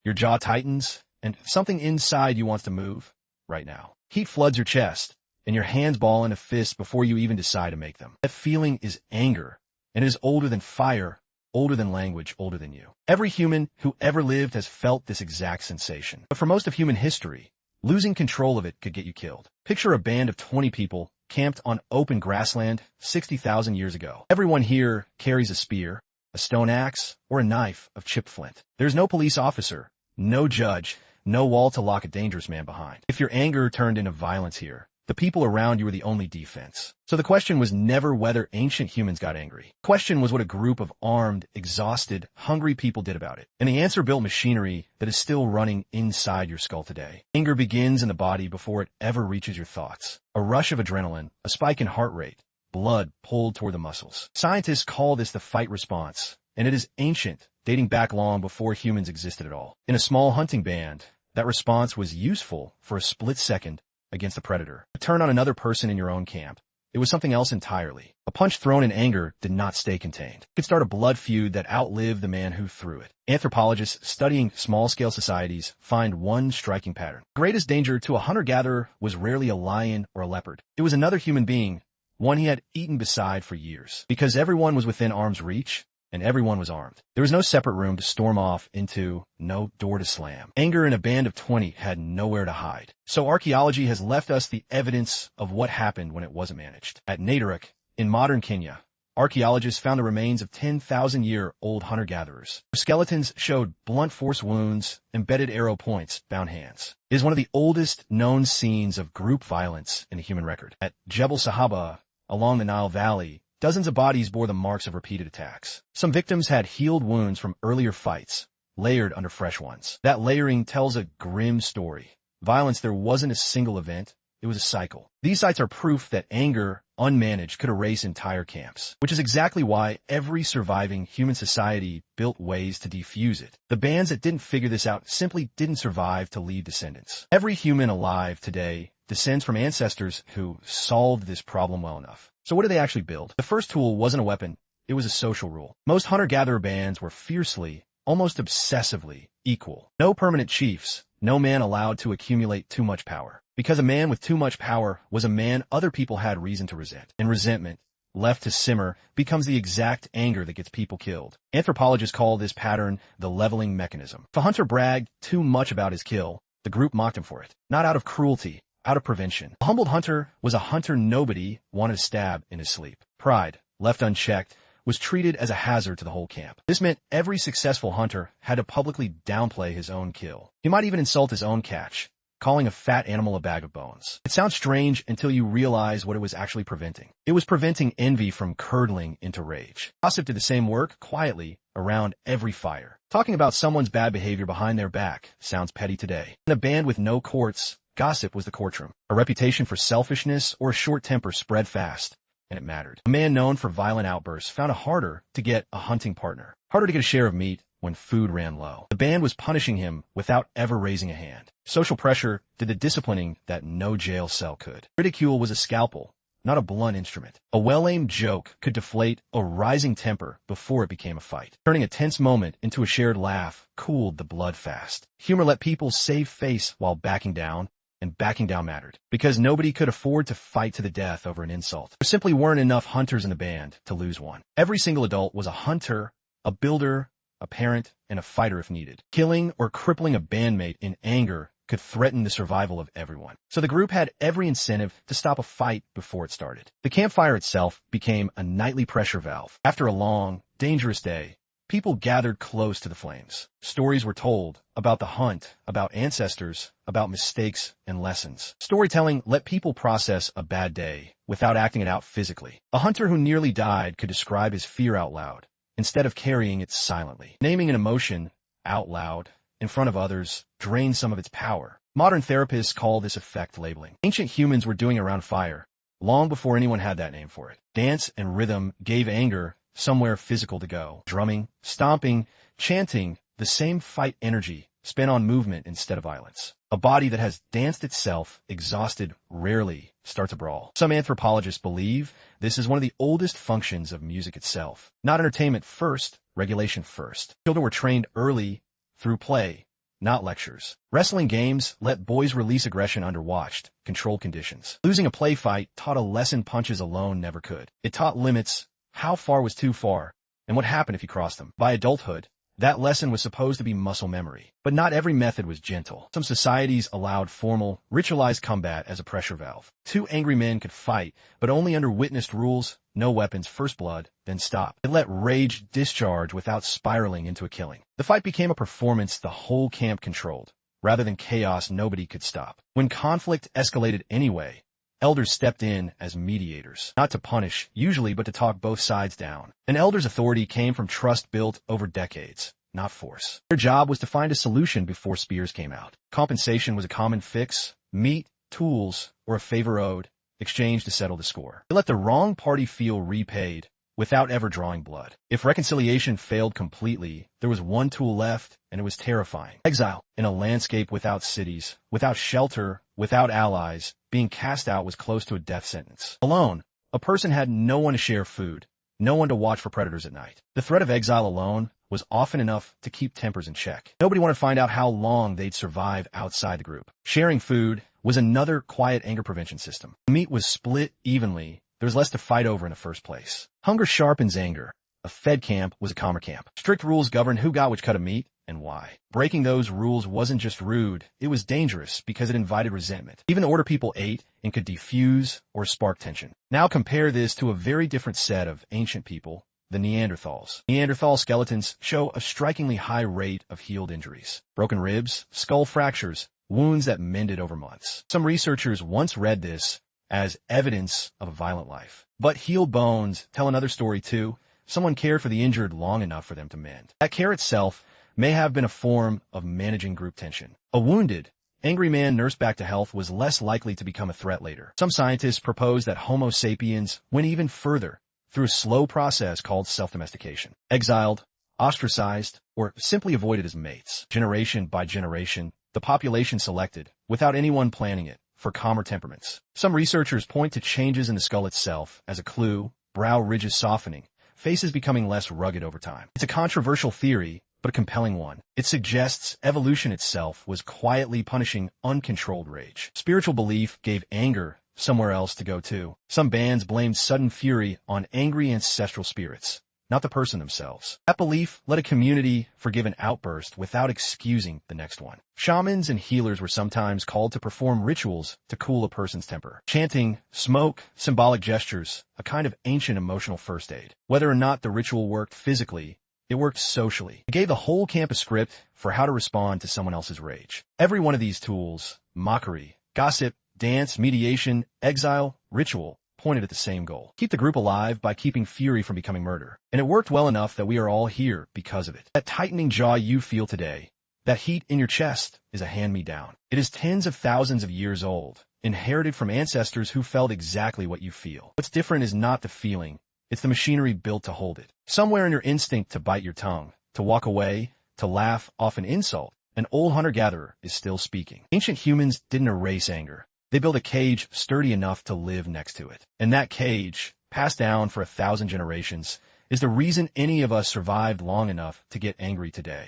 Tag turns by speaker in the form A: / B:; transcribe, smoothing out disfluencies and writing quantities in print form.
A: Your jaw tightens, and something inside you wants to move right now. Heat floods your chest, and your hands ball in a fist before you even decide to make them. That feeling is anger, and it is older than fire, older than language, older than you. Every human who ever lived has felt this exact sensation. But for most of human history, losing control of it could get you killed. Picture a band of 20 people camped on open grassland 60,000 years ago. Everyone here carries a spear, a stone axe, or a knife of chipped flint. There's no police officer, no judge, no wall to lock a dangerous man behind. If your anger turned into violence here, the people around you were the only defense. So the question was never whether ancient humans got angry. The question was what a group of armed, exhausted, hungry people did about it. And the answer built machinery that is still running inside your skull today. Anger begins in the body before it ever reaches your thoughts. A rush of adrenaline, a spike in heart rate, blood pulled toward the muscles. Scientists call this the fight response, and it is ancient, dating back long before humans existed at all. In a small hunting band, that response was useful for a split second against a predator. A turn on another person in your own camp. It was something else entirely. A punch thrown in anger did not stay contained. It could start a blood feud that outlived the man who threw it. Anthropologists studying small-scale societies find one striking pattern. The greatest danger to a hunter-gatherer was rarely a lion or a leopard. It was another human being, one he had eaten beside for years. Because everyone was within arm's reach, and everyone was armed. There was no separate room to storm off into, no door to slam. Anger in a band of 20 had nowhere to hide. So archaeology has left us the evidence of what happened when it wasn't managed. At Nataruk, in modern Kenya, archaeologists found the remains of 10,000-year-old hunter-gatherers. Their skeletons showed blunt force wounds, embedded arrow points, bound hands. It is one of the oldest known scenes of group violence in the human record. At Jebel Sahaba, along the Nile Valley, dozens of bodies bore the marks of repeated attacks. Some victims had healed wounds from earlier fights, layered under fresh ones. That layering tells a grim story. Violence there wasn't a single event, it was a cycle. These sites are proof that anger, unmanaged, could erase entire camps, which is exactly why every surviving human society built ways to defuse it. The bands that didn't figure this out simply didn't survive to leave descendants. Every human alive today descends from ancestors who solved this problem well enough. So what did they actually build? The first tool wasn't a weapon, it was a social rule. Most hunter-gatherer bands were fiercely, almost obsessively, equal. No permanent chiefs, no man allowed to accumulate too much power. Because a man with too much power was a man other people had reason to resent. And resentment, left to simmer, becomes the exact anger that gets people killed. Anthropologists call this pattern the leveling mechanism. If a hunter bragged too much about his kill, the group mocked him for it. Not out of cruelty, out of prevention. A humbled hunter was a hunter nobody wanted to stab in his sleep. Pride, left unchecked, was treated as a hazard to the whole camp. This meant every successful hunter had to publicly downplay his own kill. He might even insult his own catch, calling a fat animal a bag of bones. It sounds strange until you realize what it was actually preventing. It was preventing envy from curdling into rage. Gossip did the same work quietly around every fire. Talking about someone's bad behavior behind their back sounds petty today. In a band with no courts, gossip was the courtroom. A reputation for selfishness or a short temper spread fast, and it mattered. A man known for violent outbursts found it harder to get a hunting partner, harder to get a share of meat when food ran low. The band was punishing him without ever raising a hand. Social pressure did the disciplining that no jail cell could. Ridicule was a scalpel, not a blunt instrument. A well-aimed joke could deflate a rising temper before it became a fight. Turning a tense moment into a shared laugh cooled the blood fast. Humor let people save face while backing down, and backing down mattered, because nobody could afford to fight to the death over an insult. There simply weren't enough hunters in the band to lose one. Every single adult was a hunter, a builder, a parent, and a fighter if needed. Killing or crippling a bandmate in anger could threaten the survival of everyone. So the group had every incentive to stop a fight before it started. The campfire itself became a nightly pressure valve. After a long, dangerous day, people gathered close to the flames. Stories were told about the hunt, about ancestors, about mistakes and lessons. Storytelling let people process a bad day without acting it out physically. A hunter who nearly died could describe his fear out loud, instead of carrying it silently. Naming an emotion out loud in front of others drained some of its power. Modern therapists call this effect labeling. Ancient humans were doing it around fire, long before anyone had that name for it. Dance and rhythm gave anger somewhere physical to go. Drumming, stomping, chanting, the same fight energy spent on movement instead of violence. A body that has danced itself, exhausted, rarely starts a brawl. Some anthropologists believe this is one of the oldest functions of music itself. Not entertainment first, regulation first. Children were trained early through play not lectures. Wrestling games let boys release aggression under watched, controlled conditions. Losing a play fight taught a lesson punches alone never could. It taught limits, how far was too far, and what happened if you crossed them. By adulthood, that lesson was supposed to be muscle memory. But not every method was gentle. Some societies allowed formal, ritualized combat as a pressure valve. Two angry men could fight, but only under witnessed rules, no weapons, first blood, then stop. It let rage discharge without spiraling into a killing. The fight became a performance the whole camp controlled, rather than chaos nobody could stop. When conflict escalated anyway, elders stepped in as mediators, not to punish, usually, but to talk both sides down. An elder's authority came from trust built over decades, not force. Their job was to find a solution before spears came out. Compensation was a common fix, meat, tools, or a favor owed, exchanged to settle the score. They let the wrong party feel repaid without ever drawing blood. If reconciliation failed completely, there was one tool left, and it was terrifying. Exile. In a landscape without cities, without shelter, without allies, being cast out was close to a death sentence. Alone, a person had no one to share food, no one to watch for predators at night. The threat of exile alone was often enough to keep tempers in check. Nobody wanted to find out how long they'd survive outside the group. Sharing food was another quiet anger prevention system. The meat was split evenly. There was less to fight over in the first place. Hunger sharpens anger. A fed camp was a calmer camp. Strict rules governed who got which cut of meat and why. Breaking those rules wasn't just rude, it was dangerous because it invited resentment. Even the order people ate and could defuse or spark tension. Now compare this to a very different set of ancient people, the Neanderthals. Neanderthal skeletons show a strikingly high rate of healed injuries. Broken ribs, skull fractures, wounds that mended over months. Some researchers once read this as evidence of a violent life. But healed bones tell another story too. Someone cared for the injured long enough for them to mend. That care itself may have been a form of managing group tension. A wounded, angry man nursed back to health was less likely to become a threat later. Some scientists propose that Homo sapiens went even further through a slow process called self-domestication. Exiled, ostracized, or simply avoided as mates. Generation by generation, the population selected, without anyone planning it, for calmer temperaments. Some researchers point to changes in the skull itself as a clue, brow ridges softening, faces becoming less rugged over time. It's a controversial theory, but a compelling one. It suggests evolution itself was quietly punishing uncontrolled rage. Spiritual belief gave anger somewhere else to go to. Some bands blamed sudden fury on angry ancestral spirits, not the person themselves. That belief let a community forgive an outburst without excusing the next one. Shamans and healers were sometimes called to perform rituals to cool a person's temper. Chanting, smoke, symbolic gestures, a kind of ancient emotional first aid. Whether or not the ritual worked physically, it worked socially. It gave the whole camp a script for how to respond to someone else's rage. Every one of these tools, mockery, gossip, dance, mediation, exile, ritual, pointed at the same goal. Keep the group alive by keeping fury from becoming murder. And it worked well enough that we are all here because of it. That tightening jaw you feel today, that heat in your chest, is a hand-me-down. It is tens of thousands of years old, inherited from ancestors who felt exactly what you feel. What's different is not the feeling, it's the machinery built to hold it. Somewhere in your instinct to bite your tongue, to walk away, to laugh off an insult, an old hunter-gatherer is still speaking. Ancient humans didn't erase anger. They built a cage sturdy enough to live next to it. And that cage, passed down for 1,000 generations, is the reason any of us survived long enough to get angry today.